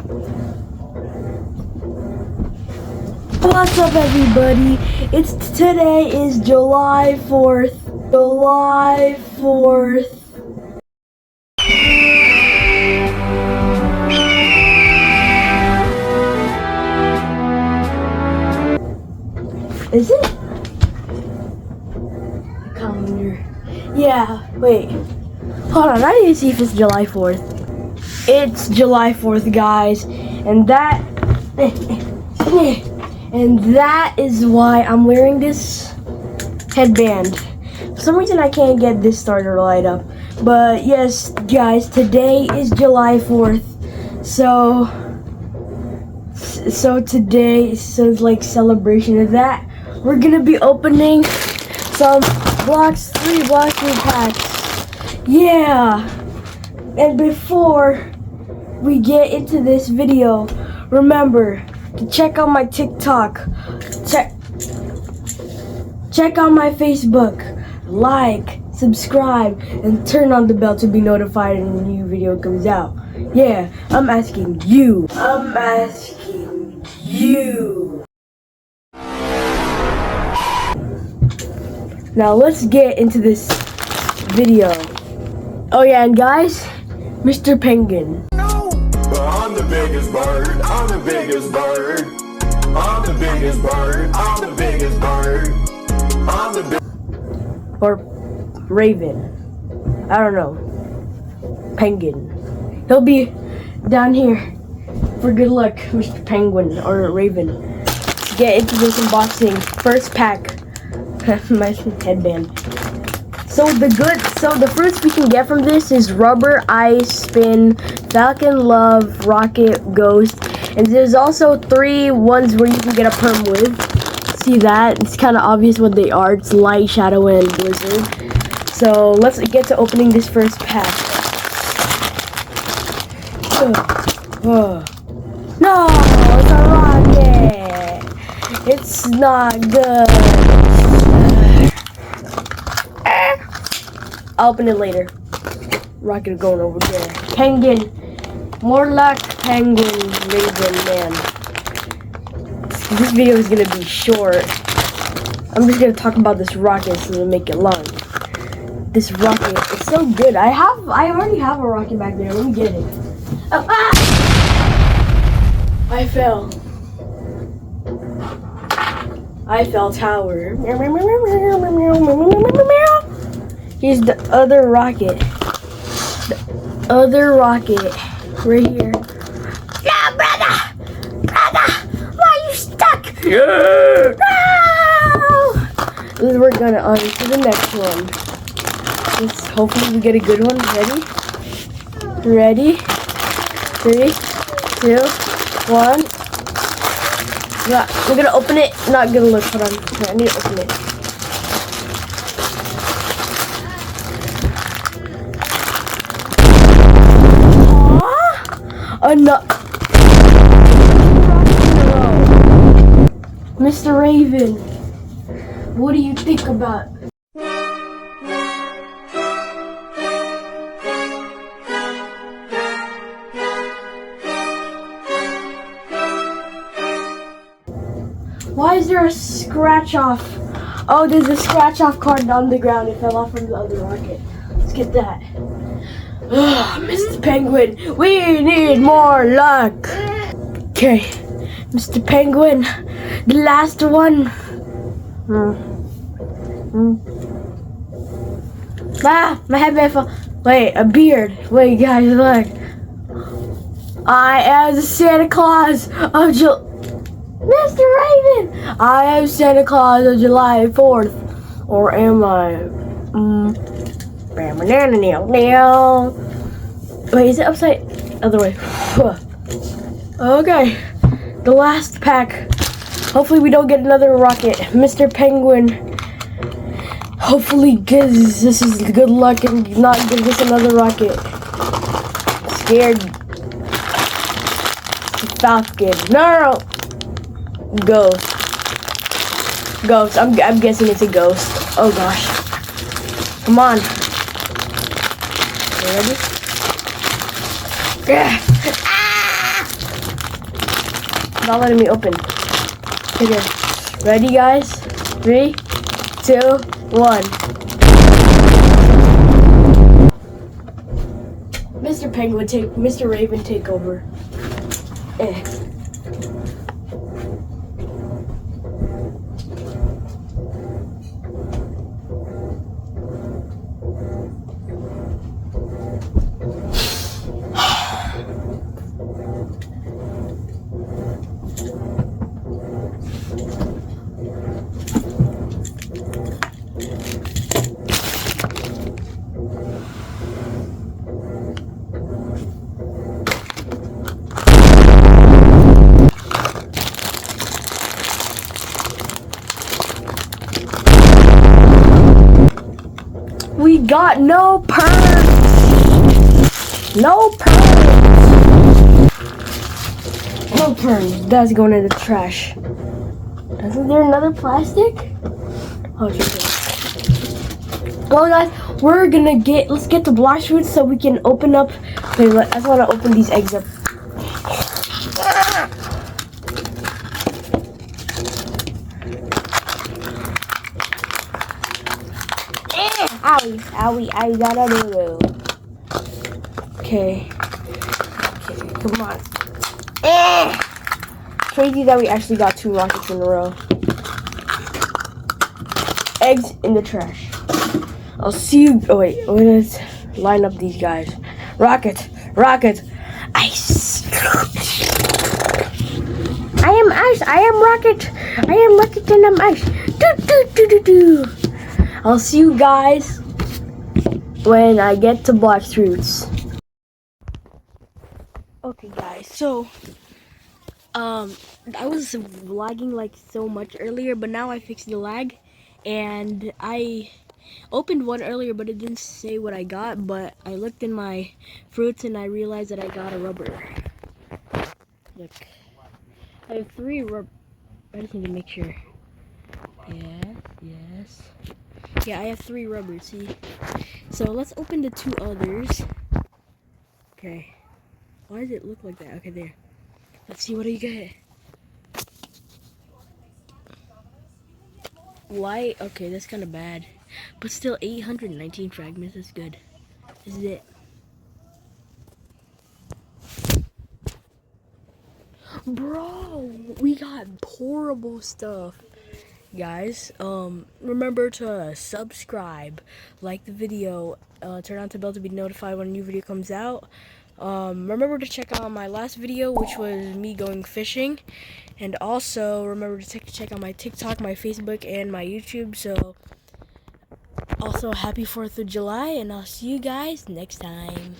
What's up, everybody? Today is July 4th. July 4th. Is it? The calendar. Yeah, wait. Hold on, I need to see if it's July 4th. It's July 4th, guys. And that is why I'm wearing this headband. For some reason I can't get this starter to light up. But yes, guys, today is July 4th. So today is like celebration of that. We're gonna be opening some Blox Fruit packs. Yeah. And before we get into this video, remember to check out my TikTok, check out my Facebook, like, subscribe, and turn on the bell to be notified when a new video comes out. Yeah, I'm asking you. Now let's get into this video. Oh yeah, and guys, Mr. Penguin. I'm the biggest bird, I'm the biggest bird, I'm the biggest bird, I'm the biggest bird, I'm the biggest. Or Raven. I don't know. Penguin. He'll be down here for good luck, Mr. Penguin or Raven. Let's get into this unboxing. First pack. My headband. So the fruits we can get from this is Rubber, Ice, Spin, Falcon, Love, Rocket, Ghost, and there's also 3 ones where you can get a perm with. See that? It's kind of obvious what they are. It's Light, Shadow, and Blizzard. So let's get to opening this first pack. No, it's a rocket. It's not good. I'll open it later. Rocket going over there. Penguin. More luck, Penguin, Raven, man. This video is gonna be short. I'm just gonna talk about this rocket so to make it long. This rocket is so good. I already have a rocket back there. Let me get it. Oh, ah! I fell. Tower. Here's the other rocket. The other rocket. Right here. Yeah, brother! Why are you stuck? Yeah! No! We're gonna on to the next one. Let's hopefully we get a good one. Ready? 3, 2, 1. Yeah, we're gonna open it. Not gonna look. Hold on. I need to open it. Mr. Raven, what do you think about? Why is there a scratch off? Oh, there's a scratch off card on the ground. It fell off from the other rocket. Let's get that. Mr. Penguin, we need more luck. Okay, Mr. Penguin, the last one. Ah, my headband fell. Wait, a beard. Wait, guys, look. I am the Santa Claus of Mr. Raven. I am Santa Claus of July 4th. Or am I? Wait, is it upside? Other way. Okay. The last pack. Hopefully we don't get another rocket. Mr. Penguin. Hopefully gives this is good luck and not give us another rocket. Scared. Falcon. No. Ghost. I'm guessing it's a ghost. Oh gosh. Come on. You ready? Ah! not letting me open. Okay, ready, guys? 3, 2, 1. Mr. Raven take over. We got no perks. No perks. No perks. That's going in the trash. Isn't there another plastic? Oh, Jesus. Well, guys, let's get the Blox Fruits so we can open up. Wait, I just want to open these eggs up. Owie, owie, I gotta do. Okay, come on. Crazy that we actually got 2 rockets in a row. Eggs in the trash. I'll see you. Oh wait, let's line up these guys. Rocket, ice. I am ice. I am rocket. I am rocket and I'm ice. Do. I'll see you guys when I get to Blox Fruits. Okay, guys. So, I was lagging like so much earlier, but now I fixed the lag, and I opened one earlier, but it didn't say what I got. But I looked in my fruits and I realized that I got a rubber. Look, I have 3 rubber. I just need to make sure. Yes. Yeah, I have 3 rubbers, see? So let's open the 2 others. Okay. Why does it look like that? Okay, there. Let's see, what do you get? Light. Okay, that's kind of bad. But still, 819 fragments. That's good. This is it. Bro, we got horrible stuff. Guys, remember to subscribe, like the video, turn on the bell to be notified when a new video comes out. Remember to check out my last video, which was me going fishing, and also remember to check out my TikTok, my Facebook, and my YouTube. So also happy 4th of July, and I'll see you guys next time.